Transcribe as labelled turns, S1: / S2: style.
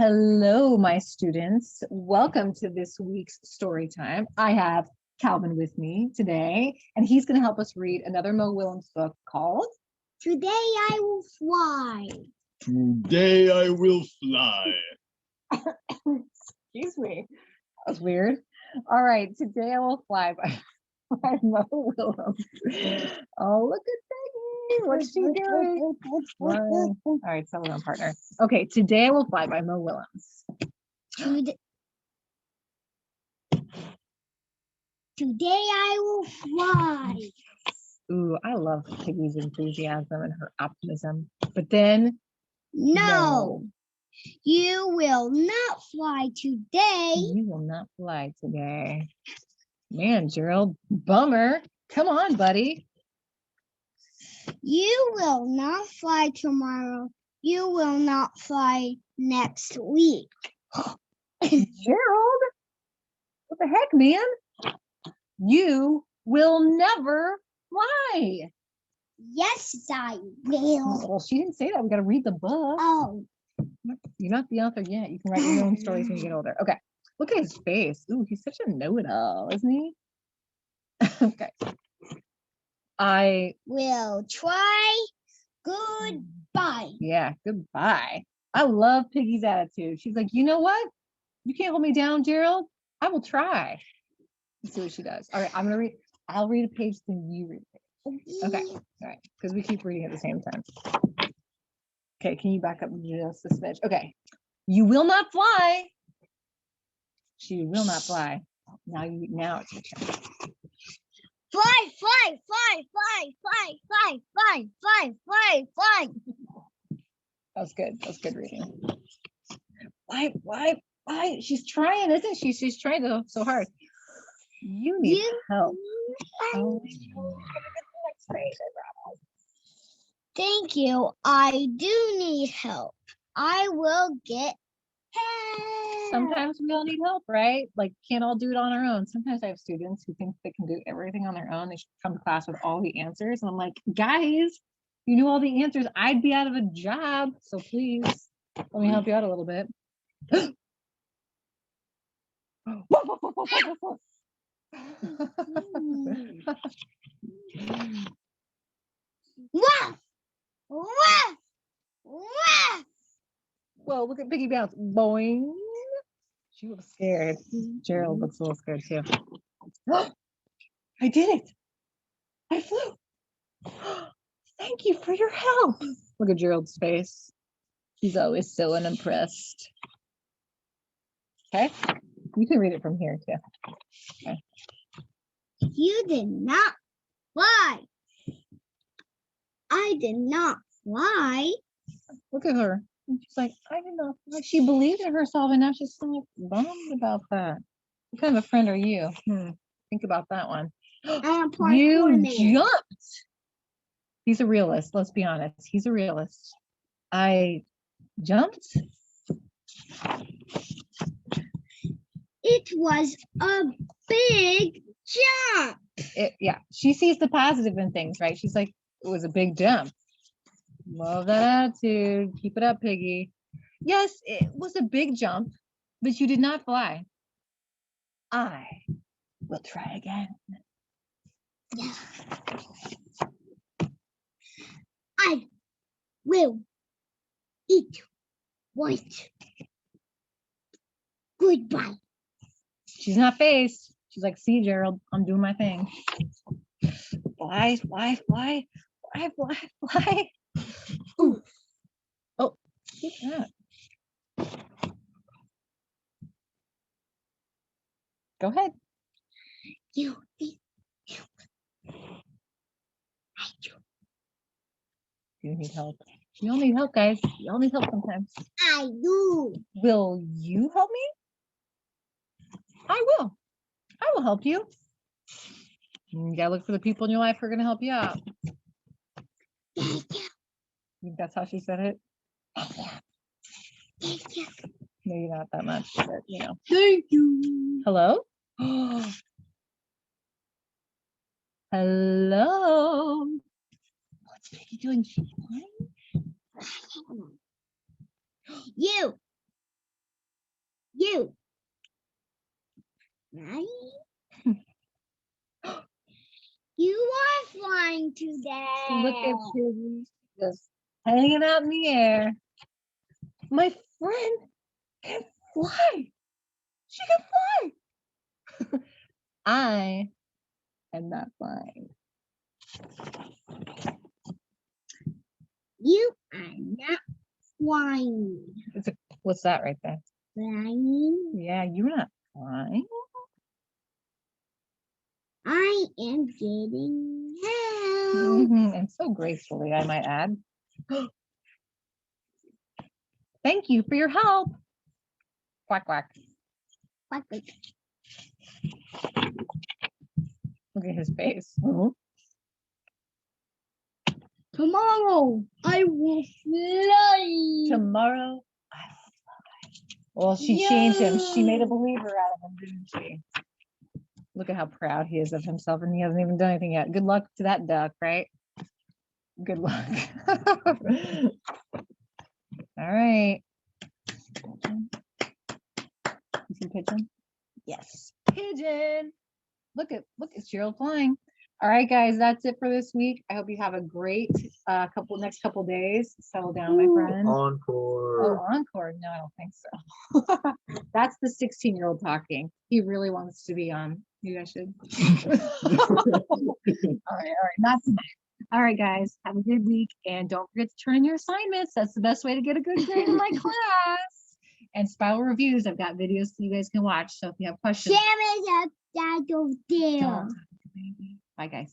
S1: Hello, my students. Welcome to this week's story time. I have Calvin with me today, and he's going to help us read another Mo Willems book called
S2: Today I Will Fly.
S3: Today I will fly.
S1: Excuse me. That was weird. All right, Today I Will Fly by Mo Willems. Oh, look at Peggy. What's she doing? All right, settle down, partner. Okay, Today I Will Fly by Mo Willems.
S2: Today I will fly.
S1: Ooh, I love Piggy's enthusiasm and her optimism. But then,
S2: No, you will not fly today.
S1: You will not fly today. Man, Gerald, bummer. Come on, buddy.
S2: You will not fly tomorrow. You will not fly next week.
S1: Gerald, what the heck, man? You will never fly.
S2: Yes, I will.
S1: Well, she didn't say that. We got to read the book.
S2: Oh,
S1: You're not the author yet. You can write your own stories when you get older. Okay. Look at his face. Ooh, he's such a know-it-all, isn't he? Okay. I
S2: will try. Goodbye.
S1: Yeah, goodbye. I love Piggy's attitude. She's like, you know what? You can't hold me down, Gerald. I will try. Let's see what she does. All right, I'll read a page, then you read a page. Okay. All right. Because we keep reading at the same time. Okay, can you back up just a smidge? Okay. You will not fly. She will not fly. Now it's your turn.
S2: Fly, fly, fly, fly, fly, fly, fly, fly, fly, fly.
S1: That was good. That was good reading. Why? She's trying, isn't she? She's trying so hard. You need help. Oh,
S2: thank you. I do need help. I will get help.
S1: Sometimes we all need help, right? Like, can't all do it on our own. Sometimes I have students who think they can do everything on their own. They should come to class with all the answers. And I'm like, guys, if you knew all the answers, I'd be out of a job. So please, let me help you out a little bit.
S2: Wah! Wah! Wah!
S1: Whoa, look at Piggy bounce. Boing. She looks scared. Gerald looks a little scared too. I did it. I flew. Thank you for your help. Look at Gerald's face. He's always so unimpressed. Okay. You can read it from here too. Okay.
S2: You did not fly. I did not fly.
S1: Look at her. She's like, I did not fly. She believed in herself, and now she's so like bummed about that. What kind of a friend are you? Think about that one. You jumped. He's a realist. Let's be honest. He's a realist. I jumped.
S2: It was a big jump.
S1: Yeah, she sees the positive in things, right? She's like, it was a big jump. Love that attitude. Keep it up, Piggy. Yes, it was a big jump, but you did not fly. I will try again.
S2: Yeah. I will eat white. Goodbye.
S1: She's not faced. She's like, see, Gerald, I'm doing my thing. Fly, fly, fly, fly, fly, fly. Ooh. Oh, look at that. Go ahead.
S2: You need help.
S1: You need help. You all need help, guys. You all need help sometimes.
S2: I do.
S1: Will you help me? I will. I will help you. You gotta look for the people in your life who are gonna help you out.
S2: Thank you.
S1: I think that's how she said it.
S2: Thank you.
S1: Maybe not that much, but you know.
S2: Thank you.
S1: Hello? Hello? What's Piggy doing? She's flying?
S2: You You. Right? You are flying today.
S1: Look at Piggy, just hanging out in the air. My friend can fly. She can fly. I am not flying.
S2: You are not flying.
S1: What's that right there?
S2: Flying.
S1: Yeah, you're not flying.
S2: I am getting help.
S1: And so gracefully, I might add. Thank you for your help. Quack, quack.
S2: Quack, quack.
S1: Look at his face.
S2: Tomorrow I will fly.
S1: Tomorrow, I will fly. Well, she changed him. She made a believer out of him, didn't she? Look at how proud he is of himself, and he hasn't even done anything yet. Good luck to that duck, right? Good luck. All right. You see pigeon? Yes. Pigeon. Look at Cheryl flying. All right, guys, that's it for this week. I hope you have a great next couple days. Settle down, my friend.
S3: Encore.
S1: Oh, encore? No, I don't think so. That's the 16-year-old talking. He really wants to be on. You guys should. All right, not tonight. All right, guys, have a good week, and don't forget to turn in your assignments. That's the best way to get a good grade in my class. And Spiral Reviews, I've got videos so you guys can watch. So if you have questions,
S2: Share it up that over there.
S1: don't. Bye, guys.